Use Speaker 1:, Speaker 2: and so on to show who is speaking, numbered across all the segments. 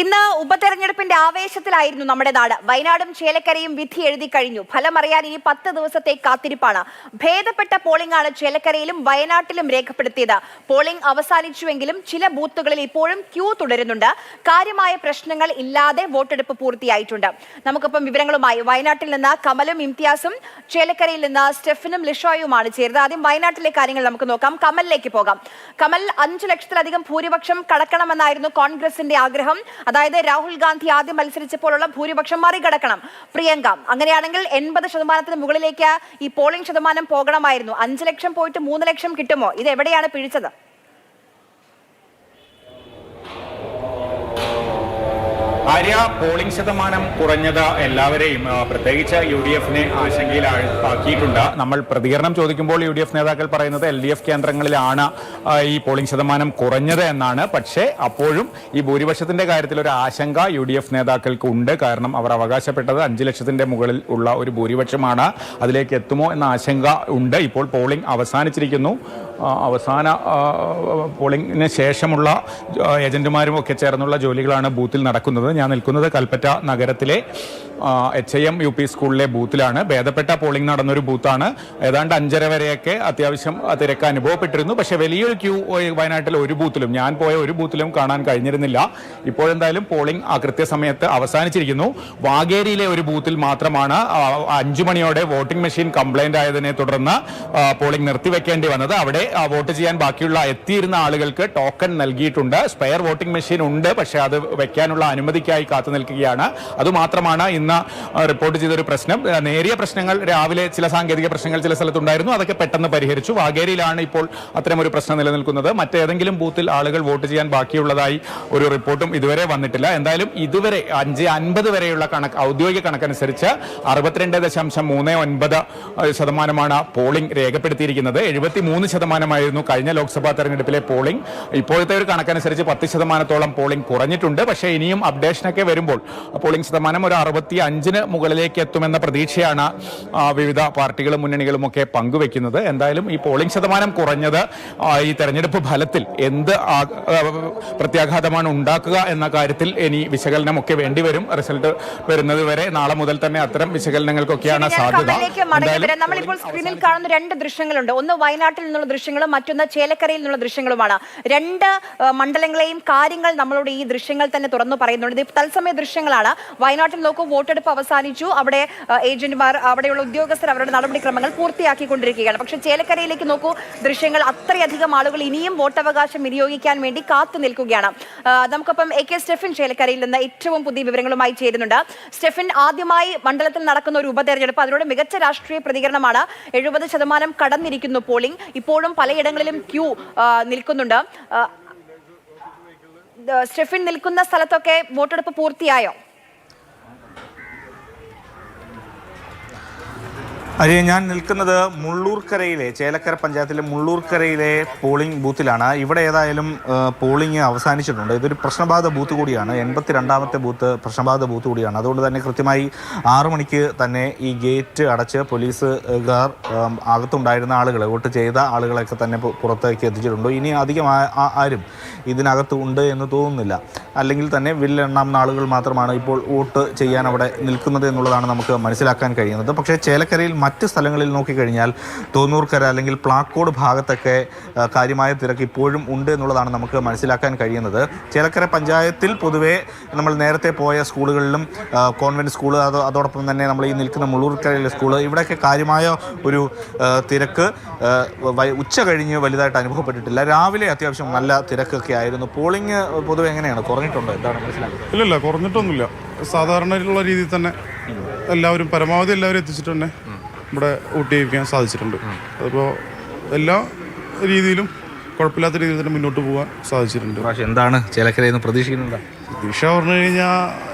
Speaker 1: ഇന്ന് ഉപതെരഞ്ഞെടുപ്പിന്റെ ആവേശത്തിലായിരുന്നു നമ്മുടെ നാട്. വയനാടും ചേലക്കരയും വിധി എഴുതി കഴിഞ്ഞു. ഫലമറിയാൻ ഇനി 10 ദിവസത്തെ കാത്തിരിപ്പാണ്. ഭേദപ്പെട്ട പോളിംഗ് ആണ് ചേലക്കരയിലും വയനാട്ടിലും രേഖപ്പെടുത്തിയത്. പോളിംഗ് അവസാനിച്ചുവെങ്കിലും ചില ബൂത്തുകളിൽ ഇപ്പോഴും ക്യൂ തുടരുന്നുണ്ട്. കാര്യമായ പ്രശ്നങ്ങൾ ഇല്ലാതെ വോട്ടെടുപ്പ് പൂർത്തിയായിട്ടുണ്ട്. നമുക്കിപ്പം വിവരങ്ങളുമായി വയനാട്ടിൽ നിന്ന് കമലും ഇംതിയാസും, ചേലക്കരയിൽ നിന്ന് സ്റ്റെഫനും ലിഷോയുമാണ് ചേരുന്നത്. ആദ്യം വയനാട്ടിലെ കാര്യങ്ങൾ നമുക്ക് നോക്കാം. കമലിലേക്ക് പോകാം. കമൽ, 5 ലക്ഷത്തിലധികം ഭൂരിപക്ഷം കടക്കണമെന്നായിരുന്നു കോൺഗ്രസിന്റെ ആഗ്രഹം. അതായത് രാഹുൽ ഗാന്ധി ആദ്യം മത്സരിച്ചപ്പോഴുള്ള ഭൂരിപക്ഷം മറികടക്കണം. പ്രിയങ്ക, അങ്ങനെയാണെങ്കിൽ 80% മുകളിലേക്ക് ഈ പോളിംഗ് ശതമാനം പോകണമായിരുന്നു. 5 ലക്ഷം പോയിട്ട് 3 ലക്ഷം കിട്ടുമോ? ഇത് എവിടെയാണ് പിഴിച്ചത്?
Speaker 2: ആര്യ, പോളിംഗ് ശതമാനം കുറഞ്ഞത് എല്ലാവരെയും പ്രത്യേകിച്ച് UDF-നെ ആശങ്കയിലാക്കിയിട്ടുണ്ട്. നമ്മൾ പ്രതികരണം ചോദിക്കുമ്പോൾ UDF നേതാക്കൾ പറയുന്നത് LDF കേന്ദ്രങ്ങളിലാണ് ഈ പോളിംഗ് ശതമാനം കുറഞ്ഞത് എന്നാണ്. പക്ഷേ അപ്പോഴും ഈ ഭൂരിപക്ഷത്തിന്റെ കാര്യത്തിൽ ഒരു ആശങ്ക UDF നേതാക്കൾക്ക് ഉണ്ട്. കാരണം അവർ അവകാശപ്പെട്ടത് 5 ലക്ഷത്തിന്റെ മുകളിൽ ഉള്ള ഒരു ഭൂരിപക്ഷമാണ്. അതിലേക്ക് എത്തുമോ എന്ന ആശങ്ക ഉണ്ട്. ഇപ്പോൾ പോളിംഗ് അവസാനിച്ചിരിക്കുന്നു. അവസാന പോളിംഗിന് ശേഷമുള്ള ഏജന്റുമാരും ഒക്കെ ചേർന്നുള്ള ജോലികളാണ് ബൂത്തിൽ നടക്കുന്നത്. ഞാൻ നിൽക്കുന്നത് കൽപ്പറ്റ നഗരത്തിലെ HIM UP സ്കൂളിലെ ബൂത്തിലാണ്. ഭേദപ്പെട്ട പോളിംഗ് നടന്നൊരു ബൂത്താണ്. ഏതാണ്ട് 5:30 വരെയൊക്കെ അത്യാവശ്യം തിരക്ക് അനുഭവപ്പെട്ടിരുന്നു. പക്ഷേ വലിയൊരു ക്യൂ വയനാട്ടിൽ ഒരു ബൂത്തിലും, ഞാൻ പോയ ഒരു ബൂത്തിലും കാണാൻ കഴിഞ്ഞിരുന്നില്ല. ഇപ്പോഴെന്തായാലും പോളിംഗ് കൃത്യസമയത്ത് അവസാനിച്ചിരിക്കുന്നു. വാഗേരിയിലെ ഒരു ബൂത്തിൽ മാത്രമാണ് 5 മണിയോടെ വോട്ടിംഗ് മെഷീൻ കംപ്ലൈന്റ് ആയതിനെ തുടർന്ന് പോളിംഗ് നിർത്തിവെക്കേണ്ടി വന്നത്. അവിടെ വോട്ട് ചെയ്യാൻ ബാക്കിയുള്ള എത്തിയിരുന്ന ആളുകൾക്ക് ടോക്കൺ നൽകിയിട്ടുണ്ട്. സ്പെയർ വോട്ടിംഗ് മെഷീൻ ഉണ്ട്, പക്ഷേ അത് വെക്കാനുള്ള അനുമതിക്കായി കാത്തു നിൽക്കുകയാണ്. അതുമാത്രമാണ് ഇന്ന് റിപ്പോർട്ട് ചെയ്തൊരു പ്രശ്നം. നേരിയ പ്രശ്നങ്ങൾ രാവിലെ, ചില സാങ്കേതിക പ്രശ്നങ്ങൾ ചില സ്ഥലത്തുണ്ടായിരുന്നു. അതൊക്കെ പെട്ടെന്ന് പരിഹരിച്ചു. വാഗേരിയിലാണ് ഇപ്പോൾ അത്തരമൊരു പ്രശ്നം നിലനിൽക്കുന്നത്. മറ്റേതെങ്കിലും ബൂത്തിൽ ആളുകൾ വോട്ട് ചെയ്യാൻ ബാക്കിയുള്ളതായി ഒരു റിപ്പോർട്ടും ഇതുവരെ വന്നിട്ടില്ല. എന്തായാലും ഇതുവരെ 5:50 വരെയുള്ള ഔദ്യോഗിക കണക്കനുസരിച്ച് 62.39% പോളിംഗ് രേഖപ്പെടുത്തിയിരിക്കുന്നത്. 73% കഴിഞ്ഞ ലോക്സഭാ തെരഞ്ഞെടുപ്പിലെ പോളിംഗ്. ഇപ്പോഴത്തെ ഒരു കണക്കനുസരിച്ച് 10% പോളിംഗ് കുറഞ്ഞിട്ടുണ്ട്. പക്ഷേ ഇനിയും അപ്ഡേഷനൊക്കെ വരുമ്പോൾ പോളിംഗ് ശതമാനം ഒരു 65-ന് മുകളിലേക്ക് എത്തുമെന്ന പ്രതീക്ഷയാണ് വിവിധ പാർട്ടികളും മുന്നണികളും ഒക്കെ പങ്കുവെക്കുന്നത്. എന്തായാലും ഈ പോളിംഗ് ശതമാനം കുറഞ്ഞത് ഈ തെരഞ്ഞെടുപ്പ് ഫലത്തിൽ എന്ത് പ്രത്യാഘാതമാണ് ഉണ്ടാക്കുക എന്ന കാര്യത്തിൽ ഇനി വിശകലനമൊക്കെ വേണ്ടിവരും. റിസൾട്ട് വരുന്നത് വരെ നാളെ മുതൽ തന്നെ അത്തരം വിശകലനങ്ങൾക്കൊക്കെയാണ് സാധ്യത.
Speaker 1: നമ്മളിപ്പോൾ സ്ക്രീനിൽ കാണുന്ന 2 ദൃശ്യങ്ങളുണ്ട്. ഒന്ന് വയനാട്ടിൽ നിന്നുള്ള ദൃശ്യങ്ങളും മറ്റൊന്ന് ചേലക്കരയിൽ നിന്നുള്ള ദൃശ്യങ്ങളുമാണ്. 2 മണ്ഡലങ്ങളെയും കാര്യങ്ങൾ നമ്മളോട് ഈ ദൃശ്യങ്ങൾ തന്നെ തുറന്നു പറയുന്നുണ്ട്. ഇത് തത്സമയ ദൃശ്യങ്ങളാണ്. വയനാട്ടിൽ നോക്കൂ, വോട്ടെടുപ്പ് അവസാനിച്ചു. അവിടെ ഏജന്റുമാർ, അവിടെയുള്ള ഉദ്യോഗസ്ഥർ അവരുടെ നടപടിക്രമങ്ങൾ പൂർത്തിയാക്കിക്കൊണ്ടിരിക്കുകയാണ്. പക്ഷേ ചേലക്കരയിലേക്ക് നോക്കൂ, ദൃശ്യങ്ങൾ അത്രയധികം ആളുകൾ ഇനിയും വോട്ടവകാശം വിനിയോഗിക്കാൻ വേണ്ടി കാത്തു നിൽക്കുകയാണ്. നമുക്കൊപ്പം AK സ്റ്റെഫിൻ ചേലക്കരയിൽ നിന്ന് ഏറ്റവും പുതിയ വിവരങ്ങളുമായി ചേരുന്നുണ്ട്. സ്റ്റെഫിൻ, ആദ്യമായി മണ്ഡലത്തിൽ നടക്കുന്ന ഒരു ഉപതെരഞ്ഞെടുപ്പ്, അതിലൂടെ മികച്ച രാഷ്ട്രീയ പ്രതികരണമാണ്. 70% കടന്നിരിക്കുന്നു പോളിംഗ്. ഇപ്പോഴും പലയിടങ്ങളിലും ക്യൂ നിൽക്കുന്നുണ്ട്. സ്റ്റെഫിൻ നിൽക്കുന്ന സ്ഥലത്തൊക്കെ വോട്ടെടുപ്പ് പൂർത്തിയായോ?
Speaker 3: അരിയ, ഞാൻ നിൽക്കുന്നത് മുള്ളൂർക്കരയിലെ, ചേലക്കര പഞ്ചായത്തിലെ മുള്ളൂർക്കരയിലെ പോളിംഗ് ബൂത്തിലാണ്. ഇവിടെ ഏതായാലും പോളിംഗ് അവസാനിച്ചിട്ടുണ്ട്. ഇതൊരു പ്രശ്നബാധിത ബൂത്ത് കൂടിയാണ്. 82ാമത്തെ ബൂത്ത് പ്രശ്നബാധിത ബൂത്ത് കൂടിയാണ്. അതുകൊണ്ട് തന്നെ കൃത്യമായി 6 മണിക്ക് തന്നെ ഈ ഗേറ്റ് അടച്ച് പോലീസുകാർ അകത്തുണ്ടായിരുന്ന ആളുകളെ, വോട്ട് ചെയ്ത ആളുകളൊക്കെ തന്നെ പുറത്തേക്ക് എത്തിച്ചിട്ടുണ്ട്. ഇനി അധികം ആരും ഇതിനകത്ത് ഉണ്ട് എന്ന് തോന്നുന്നില്ല. അല്ലെങ്കിൽ തന്നെ വില്ലെണ്ണാവുന്ന ആളുകൾ മാത്രമാണ് ഇപ്പോൾ വോട്ട് ചെയ്യാൻ അവിടെ നിൽക്കുന്നത് എന്നുള്ളതാണ് നമുക്ക് മനസ്സിലാക്കാൻ കഴിയുന്നത്. പക്ഷേ ചേലക്കരയിൽ മറ്റ് സ്ഥലങ്ങളിൽ നോക്കിക്കഴിഞ്ഞാൽ തോന്നൂർക്കര അല്ലെങ്കിൽ പ്ലാക്കോട് ഭാഗത്തൊക്കെ കാര്യമായ തിരക്ക് ഇപ്പോഴും ഉണ്ട് എന്നുള്ളതാണ് നമുക്ക് മനസ്സിലാക്കാൻ കഴിയുന്നത്. ചേലക്കര പഞ്ചായത്തിൽ പൊതുവെ നമ്മൾ നേരത്തെ പോയ സ്കൂളുകളിലും കോൺവെൻറ്റ് സ്കൂൾ, അതോടൊപ്പം തന്നെ നമ്മൾ ഈ നിൽക്കുന്ന മുള്ളൂർക്കരയിലെ സ്കൂള്, ഇവിടെയൊക്കെ കാര്യമായ ഒരു തിരക്ക് ഉച്ച കഴിഞ്ഞ് വലുതായിട്ട് അനുഭവപ്പെട്ടിട്ടില്ല. രാവിലെ അത്യാവശ്യം നല്ല തിരക്കൊക്കെ ആയിരുന്നു. പോളിംഗ് പൊതുവെ എങ്ങനെയാണ്, കുറഞ്ഞിട്ടുണ്ടോ, എന്താണ് മനസ്സിലാക്കുന്നത്?
Speaker 4: ഇല്ല, കുറഞ്ഞിട്ടൊന്നുമില്ല. സാധാരണയുള്ള രീതിയിൽ തന്നെ എല്ലാവരും പരമാവധി എല്ലാവരും എത്തിച്ചിട്ട് തന്നെ ഇവിടെ വോട്ട് ചെയ്യിക്കാൻ സാധിച്ചിട്ടുണ്ട്. അതിപ്പോൾ എല്ലാ രീതിയിലും കുഴപ്പമില്ലാത്ത രീതിയിൽ തന്നെ മുന്നോട്ട് പോകാൻ സാധിച്ചിട്ടുണ്ട്.
Speaker 3: പക്ഷേ എന്താണ് ചേലക്കരയിൽ നിന്ന് പ്രതീക്ഷിക്കുന്നുണ്ട്?
Speaker 4: പ്രതീക്ഷ പറഞ്ഞു കഴിഞ്ഞാൽ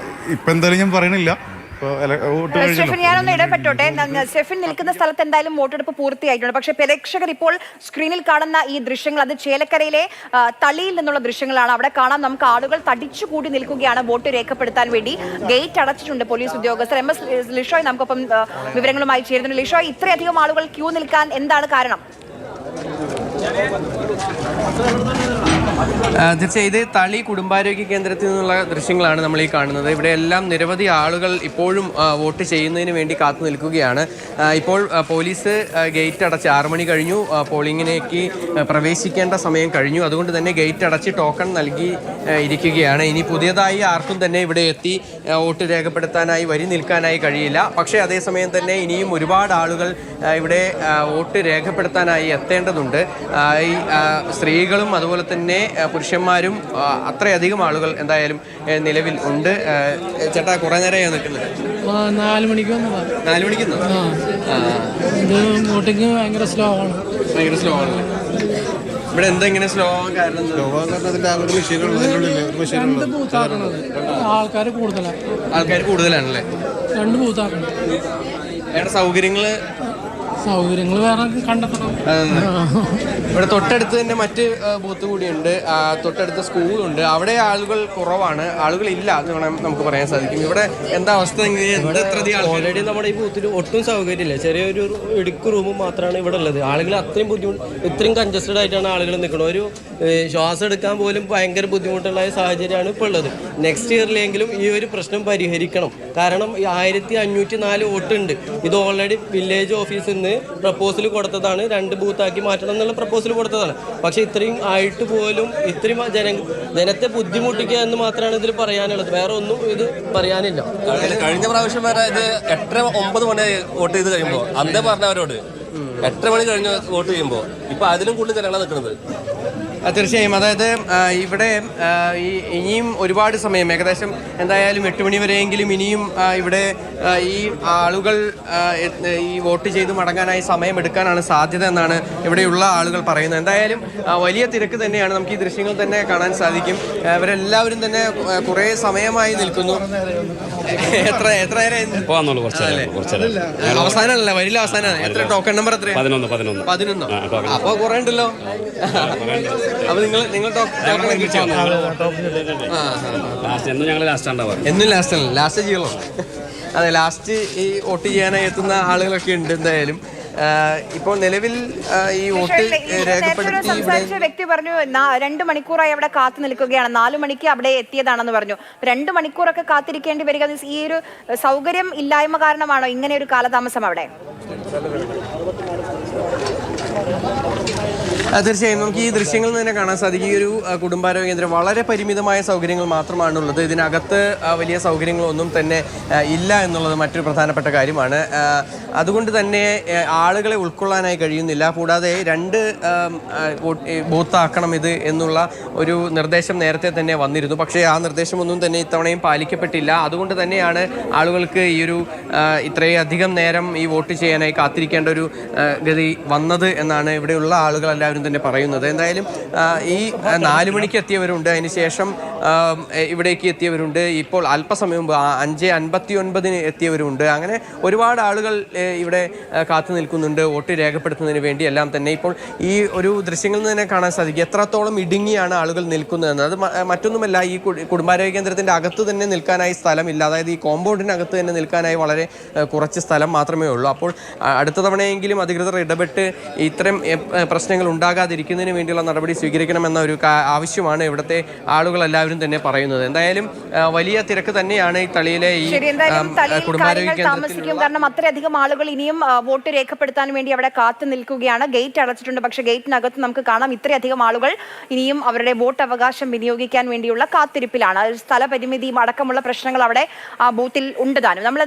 Speaker 4: ഇപ്പം എന്തായാലും ഞാൻ പറയണില്ല.
Speaker 1: ഞാനൊന്ന് ഇടപെട്ടോട്ടെ. സ്റ്റെഫിൻ നിൽക്കുന്ന സ്ഥലത്ത് എന്തായാലും വോട്ടെടുപ്പ് പൂർത്തിയായിട്ടുണ്ട്. പക്ഷേ പ്രേക്ഷകർ ഇപ്പോൾ സ്ക്രീനിൽ കാണുന്ന ഈ ദൃശ്യങ്ങൾ, അത് ചേലക്കരയിലെ തളിയിൽ നിന്നുള്ള ദൃശ്യങ്ങളാണ്. അവിടെ കാണാൻ നമുക്ക് ആളുകൾ തടിച്ചുകൂടി നിൽക്കുകയാണ് വോട്ട് രേഖപ്പെടുത്താൻ വേണ്ടി. ഗേറ്റ് അടച്ചിട്ടുണ്ട് പോലീസ് ഉദ്യോഗസ്ഥർ. MS ലിഷോയ് നമുക്കൊപ്പം വിവരങ്ങളുമായി ചേരുന്നുണ്ട്. ലിഷോയ്, ഇത്രയധികം ആളുകൾ ക്യൂ നിൽക്കാൻ എന്താണ് കാരണം?
Speaker 5: തീർച്ചയായും ഇത് തളി കുടുംബാരോഗ്യ കേന്ദ്രത്തിൽ നിന്നുള്ള ദൃശ്യങ്ങളാണ് നമ്മൾ ഈ കാണുന്നത്. ഇവിടെ എല്ലാം നിരവധി ആളുകൾ ഇപ്പോഴും വോട്ട് ചെയ്യുന്നതിന് വേണ്ടി കാത്തു നിൽക്കുകയാണ്. ഇപ്പോൾ പോലീസ് ഗേറ്റ് അടച്ച് 6 മണി കഴിഞ്ഞു, പോളിംഗിലേക്ക് പ്രവേശിക്കേണ്ട സമയം കഴിഞ്ഞു. അതുകൊണ്ട് തന്നെ ഗേറ്റ് അടച്ച് ടോക്കൺ നൽകി ഇരിക്കുകയാണ്. ഇനി പുതിയതായി ആർക്കും തന്നെ ഇവിടെ എത്തി വോട്ട് രേഖപ്പെടുത്താനായി വരി നിൽക്കാനായി കഴിയില്ല. പക്ഷേ അതേസമയം തന്നെ ഇനിയും ഒരുപാട് ആളുകൾ ഇവിടെ വോട്ട് രേഖപ്പെടുത്താനായി എത്തേണ്ടതുണ്ട്. ഈ സ്ത്രീകളും അതുപോലെ തന്നെ പുരുഷന്മാരും അത്രയധികം ആളുകൾ എന്തായാലും നിലവിൽ ഉണ്ട്. ചേട്ടാ കുറെ നേരമായി നിൽക്കുന്നത്?
Speaker 6: 4 മണിക്ക് വന്നതാണ്.
Speaker 5: 4 മണിക്ക്
Speaker 6: ഇത് വോട്ടിങ് ഭയങ്കര സ്ലോ ആണ്.
Speaker 5: ഭയങ്കര സ്ലോ ആണ്. ഇവിടെ എന്താ ഇങ്ങനെ സ്ലോ ആവാൻ കാരണം?
Speaker 6: രണ്ട് ബൂത്താക്കണത് ആൾക്കാർ
Speaker 5: കൂടുതലാണല്ലേ?
Speaker 6: 2 ബൂത്താക്കണം.
Speaker 5: വേറെ സൗകര്യങ്ങള്
Speaker 6: വേറെ കണ്ടെത്തണം.
Speaker 5: ഇവിടെ തൊട്ടടുത്ത് തന്നെ മറ്റ് ബൂത്ത് കൂടിയുണ്ട്. തൊട്ടടുത്ത സ്കൂളുണ്ട്. അവിടെ ആളുകൾ കുറവാണ്, ആളുകളില്ല എന്ന് വേണം നമുക്ക് പറയാൻ സാധിക്കും. ഇവിടെ എന്താ അവസ്ഥ?
Speaker 7: ഓൾറെഡി നമ്മുടെ ഈ ബൂത്തിൽ ഒട്ടും സൗകര്യമില്ല. ചെറിയൊരു ഇടുക്ക് റൂം മാത്രമാണ് ഇവിടെ ഉള്ളത്. ആളുകൾ അത്രയും ഇത്രയും കൺജസ്റ്റഡ് ആയിട്ടാണ് ആളുകൾ നിൽക്കുന്നത്. ഒരു ശ്വാസം എടുക്കാൻ പോലും ഭയങ്കര ബുദ്ധിമുട്ടുള്ള സാഹചര്യമാണ് ഇപ്പോൾ ഉള്ളത്. നെക്സ്റ്റ് ഇയറിലെങ്കിലും ഈ ഒരു പ്രശ്നം പരിഹരിക്കണം. കാരണം 1504 വോട്ടുണ്ട്. ഇത് ഓൾറെഡി വില്ലേജ് ഓഫീസിൽ നിന്ന് പ്രപ്പോസൽ കൊടുത്തതാണ്. 2 ബൂത്താക്കി മാറ്റണം എന്നുള്ള പ്രപ്പോസൽ കൊടുത്തതാണ്. പക്ഷേ ഇത്രയും ആയിട്ട് പോലും ഇത്രയും ജനത്തെ ബുദ്ധിമുട്ടിക്കുക എന്ന് മാത്രമാണ് ഇതിൽ പറയാനുള്ളത്. വേറെ ഒന്നും ഇത് പറയാനില്ല.
Speaker 8: കഴിഞ്ഞ പ്രാവശ്യം വരെ ഇത് 8-9 മണി വോട്ട് ചെയ്ത് കഴിയുമ്പോൾ അന്നേ പറഞ്ഞവരോട് 8 മണി കഴിഞ്ഞ് വോട്ട് ചെയ്യുമ്പോൾ ഇപ്പൊ അതിലും കൂടുതൽ ജനങ്ങളാണ് നിൽക്കുന്നത്.
Speaker 5: തീർച്ചയായും. അതായത് ഇവിടെ ഇനിയും ഒരുപാട് സമയം, ഏകദേശം എന്തായാലും 8 മണി വരെയെങ്കിലും ഇനിയും ഇവിടെ ഈ ആളുകൾ ഈ വോട്ട് ചെയ്ത് മടങ്ങാനായി സമയമെടുക്കാനാണ് സാധ്യത എന്നാണ് ഇവിടെയുള്ള ആളുകൾ പറയുന്നത്. എന്തായാലും വലിയ തിരക്ക് തന്നെയാണ്. നമുക്ക് ഈ ദൃശ്യങ്ങൾ തന്നെ കാണാൻ സാധിക്കും. ഇവരെല്ലാവരും തന്നെ കുറേ സമയമായി നിൽക്കുന്നു. എത്ര അവസാനമല്ല, വരില്ല അവസാനമാണ്. എത്ര ടോക്കൺ നമ്പർ? എത്ര? 11. അപ്പൊ കുറെ ഉണ്ടല്ലോ. അപ്പൊ നിങ്ങൾ എന്നും ലാസ്റ്റ് ആണ്. ലാസ്റ്റ് ചെയ്യണോ? അതെ, ലാസ്റ്റ് ഈ വോട്ട് ചെയ്യാനായി എത്തുന്ന ആളുകളൊക്കെ ഉണ്ട്. എന്തായാലും ഇപ്പോൾ നിലവിൽ ഈ വോട്ട്
Speaker 1: സംസാരിച്ച വ്യക്തി പറഞ്ഞു 2 മണിക്കൂറായി അവിടെ കാത്തു നിൽക്കുകയാണ്. 4 മണിക്ക് അവിടെ എത്തിയതാണെന്ന് പറഞ്ഞു. 2 മണിക്കൂറൊക്കെ കാത്തിരിക്കേണ്ടി വരിക ഈ ഒരു സൗകര്യം ഇല്ലായ്മ കാരണമാണോ ഇങ്ങനെ ഒരു കാലതാമസം അവിടെ?
Speaker 5: തീർച്ചയായും നമുക്ക് ഈ ദൃശ്യങ്ങളിൽ തന്നെ കാണാൻ സാധിക്കും. ഈ ഒരു കുടുംബാരോഗ്യ കേന്ദ്രം വളരെ പരിമിതമായ സൗകര്യങ്ങൾ മാത്രമാണുള്ളത്. ഇതിനകത്ത് വലിയ സൗകര്യങ്ങളൊന്നും തന്നെ ഇല്ല എന്നുള്ളത് മറ്റൊരു പ്രധാനപ്പെട്ട കാര്യമാണ്. അതുകൊണ്ട് തന്നെ ആളുകളെ ഉൾക്കൊള്ളാനായി കഴിയുന്നില്ല. കൂടാതെ 2 ബൂത്താക്കണം ഇത് എന്നുള്ള ഒരു നിർദ്ദേശം നേരത്തെ തന്നെ വന്നിരുന്നു. പക്ഷേ ആ നിർദ്ദേശമൊന്നും തന്നെ ഇത്തവണയും പാലിക്കപ്പെട്ടില്ല. അതുകൊണ്ട് തന്നെയാണ് ആളുകൾക്ക് ഈ ഒരു ഇത്രയധികം നേരം ഈ വോട്ട് ചെയ്യാനായി കാത്തിരിക്കേണ്ട ഒരു ഗതി വന്നത് എന്നാണ് ഇവിടെയുള്ള ആളുകൾ എല്ലാവരും തന്നെ പറയുന്നത്. എന്തായാലും ഈ 4 മണിക്ക് എത്തിയവരുണ്ട്, അതിനുശേഷം ഇവിടേക്ക് എത്തിയവരുണ്ട്, ഇപ്പോൾ അല്പസമയം മുമ്പ് 5:59 എത്തിയവരുണ്ട്. അങ്ങനെ ഒരുപാട് ആളുകൾ ഇവിടെ കാത്തു നിൽക്കുന്നുണ്ട് വോട്ട് രേഖപ്പെടുത്തുന്നതിന് വേണ്ടി എല്ലാം തന്നെ. ഇപ്പോൾ ഈ ഒരു ദൃശ്യങ്ങളിൽ നിന്ന് തന്നെ കാണാൻ സാധിക്കും എത്രത്തോളം ഇടുങ്ങിയാണ് ആളുകൾ നിൽക്കുന്നതെന്ന്. അത് മറ്റൊന്നുമല്ല, ഈ കുടുംബാരോഗ്യ കേന്ദ്രത്തിൻ്റെ അകത്ത് തന്നെ നിൽക്കാനായി സ്ഥലമില്ല. അതായത് ഈ കോമ്പൗണ്ടിനകത്ത് തന്നെ നിൽക്കാനായി വളരെ കുറച്ച് സ്ഥലം മാത്രമേ ഉള്ളൂ. അപ്പോൾ അടുത്ത തവണയെങ്കിലും അധികൃതർ ഇടപെട്ട് ഇത്തരം പ്രശ്നങ്ങൾ ഉണ്ടാകാതിരിക്കുന്നതിന് വേണ്ടിയുള്ള നടപടി സ്വീകരിക്കണമെന്ന ഒരു ആവശ്യമാണ് ഇവിടുത്തെ ആളുകൾ എല്ലാവരും തന്നെ പറയുന്നത്. എന്തായാലും വലിയ തിരക്ക് തന്നെയാണ് ഈ തളിയിലെ ഈ കുടുംബാരോഗ്യ കേന്ദ്രത്തിൽ.
Speaker 1: കാരണം അത്രയധികം ആളുകൾ ഇനിയും വോട്ട് രേഖപ്പെടുത്താൻ വേണ്ടി അവിടെ കാത്തു നിൽക്കുകയാണ്. ഗേറ്റ് അടച്ചിട്ടുണ്ട്, പക്ഷേ ഗേറ്റിനകത്ത് നമുക്ക് കാണാം ഇത്രയധികം ആളുകൾ ഇനിയും അവരുടെ വോട്ട് അവകാശം വിനിയോഗിക്കാൻ വേണ്ടിയുള്ള കാത്തിരിപ്പിലാണ്. സ്ഥലപരിമിതിയും അടക്കമുള്ള പ്രശ്നങ്ങൾ അവിടെ ബൂത്തിൽ ഉണ്ട് താനും. നമ്മൾ